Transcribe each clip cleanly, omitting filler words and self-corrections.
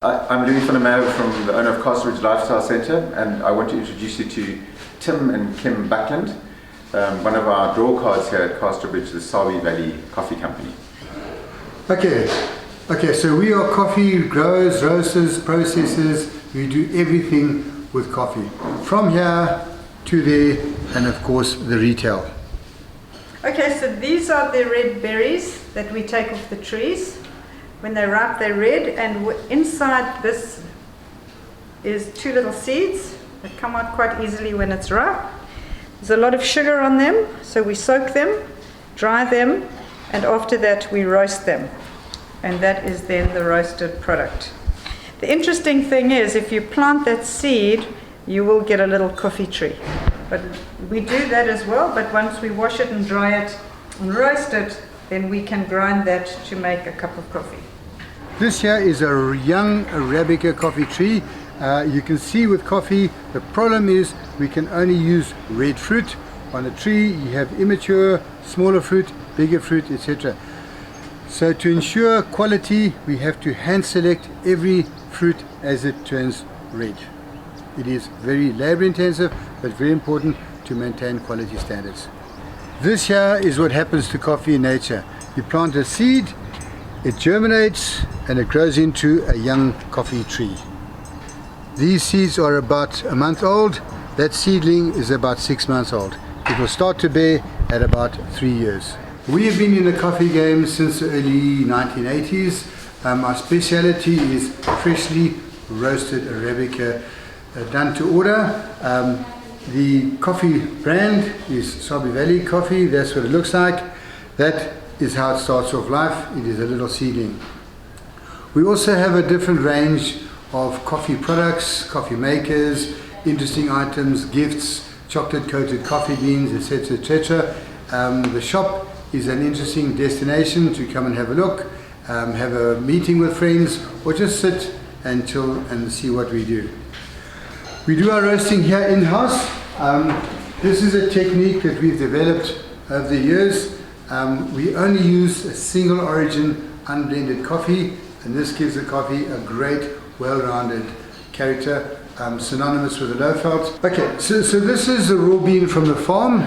I'm Louis from the owner of Casterbridge Lifestyle Centre, and I want to introduce you to Tim and Kim Buckland, one of our draw cards here at Casterbridge, the Sabie Valley Coffee Company. Okay, so we are coffee growers, roasters, processors. We do everything with coffee, from here to there, and of course the retail. Okay, so these are the red berries that we take off the trees. When they're ripe, they're red, and inside this is two little seeds that come out quite easily when it's ripe. There's a lot of sugar on them, so we soak them, dry them, and after that we roast them. And that is then the roasted product. The interesting thing is, if you plant that seed, you will get a little coffee tree. But we do that as well, but once we wash it and dry it and roast it, then we can grind that to make a cup of coffee. This here is a young Arabica coffee tree. You can see with coffee, the problem is we can only use red fruit. On a tree you have immature, smaller fruit, bigger fruit, etc. So to ensure quality, we have to hand select every fruit as it turns red. It is very labor intensive, but very important to maintain quality standards. This here is what happens to coffee in nature. You plant a seed, it germinates, and it grows into a young coffee tree. These seeds are about a month old. That seedling is about 6 months old. It will start to bear at about 3 years. We have been in the coffee game since the early 1980s. Our speciality is freshly roasted Arabica done to order. The coffee brand is Sabie Valley Coffee. That's what it looks like. That is how it starts off life. It is a little seedling. We also have a different range of coffee products, coffee makers, interesting items, gifts, chocolate coated coffee beans, etc. etc. The shop is an interesting destination to come and have a look, have a meeting with friends, or just sit and chill and see what we do. We do our roasting here in-house. This is a technique that we've developed over the years. We only use a single origin unblended coffee, and this gives the coffee a great well-rounded character, synonymous with the low felt. Okay, so this is a raw bean from the farm.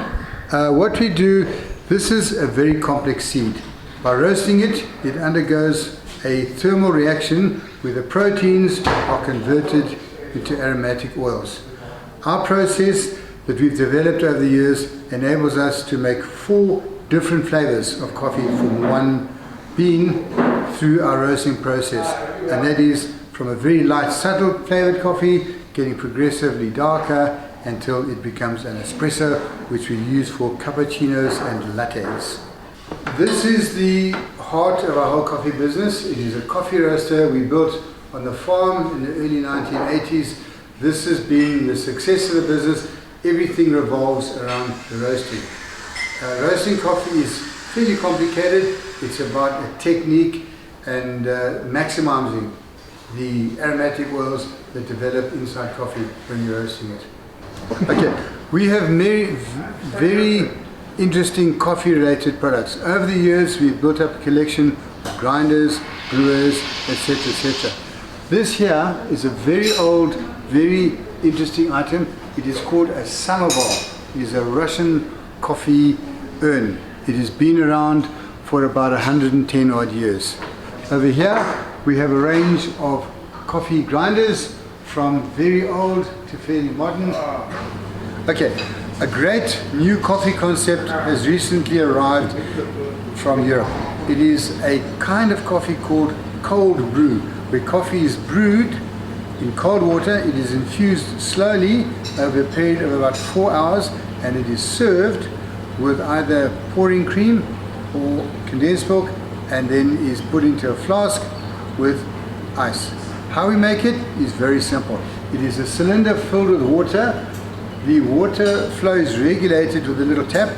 What we do, this is a very complex seed. By roasting it, it undergoes a thermal reaction where the proteins are converted into aromatic oils. Our process that we've developed over the years enables us to make 4 different flavors of coffee from one bean through our roasting process, and that is from a very light, subtle flavored coffee getting progressively darker until it becomes an espresso, which we use for cappuccinos and lattes. This is the heart of our whole coffee business. It is a coffee roaster we built on the farm in the early 1980s. This has been the success of the business. Everything revolves around the roasting. Roasting coffee is fairly complicated. It's about a technique and maximizing the aromatic oils that develop inside coffee when you're roasting it. Okay, we have very interesting coffee related products. Over the years we've built up a collection of grinders, brewers, etc. etc. This here is a very old, very interesting item. It is called a samovar. It is a Russian coffee urn. It has been around for about 110 odd years. Over here we have a range of coffee grinders from very old to fairly modern. Okay, a great new coffee concept has recently arrived from Europe. It is a kind of coffee called cold brew, where coffee is brewed in cold water. It is infused slowly over a period of about 4 hours, and it is served with either pouring cream or condensed milk, and then is put into a flask with ice. How we make it is very simple. It is a cylinder filled with water. The water flow is regulated with a little tap.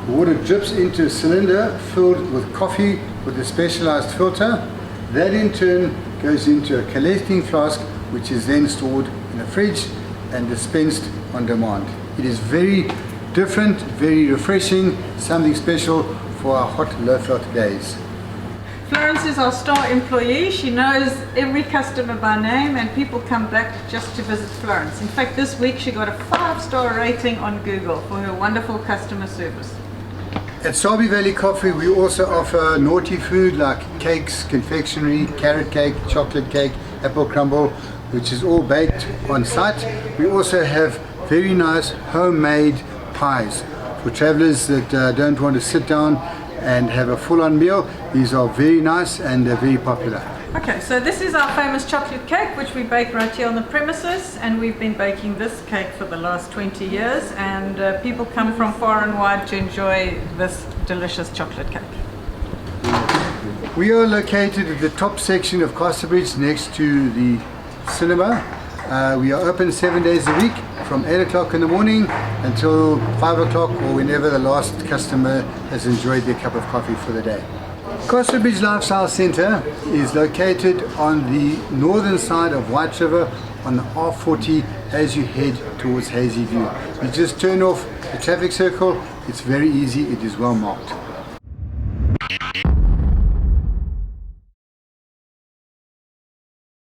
The water drips into a cylinder filled with coffee with a specialized filter. That in turn goes into a collecting flask, which is then stored in a fridge and dispensed on demand. It is very different, very refreshing, something special for our hot, low felt days. Florence is our star employee. She knows every customer by name and people come back just to visit Florence. In fact, this week she got a 5-star rating on Google for her wonderful customer service. At Sabie Valley Coffee we also offer naughty food like cakes, confectionery, carrot cake, chocolate cake, apple crumble, which is all baked on site. We also have very nice homemade pies for travelers that don't want to sit down and have a full-on meal. These are very nice and very popular. Okay, so this is our famous chocolate cake which we bake right here on the premises, and we've been baking this cake for the last 20 years, and people come from far and wide to enjoy this delicious chocolate cake. We are located at the top section of Casterbridge next to the cinema. We are open 7 days a week from 8 o'clock in the morning until 5 o'clock or whenever the last customer has enjoyed their cup of coffee for the day. Casterbridge Lifestyle Centre is located on the northern side of White River on the R40 as you head towards Hazy View. You just turn off the traffic circle. It's very easy, it is well marked.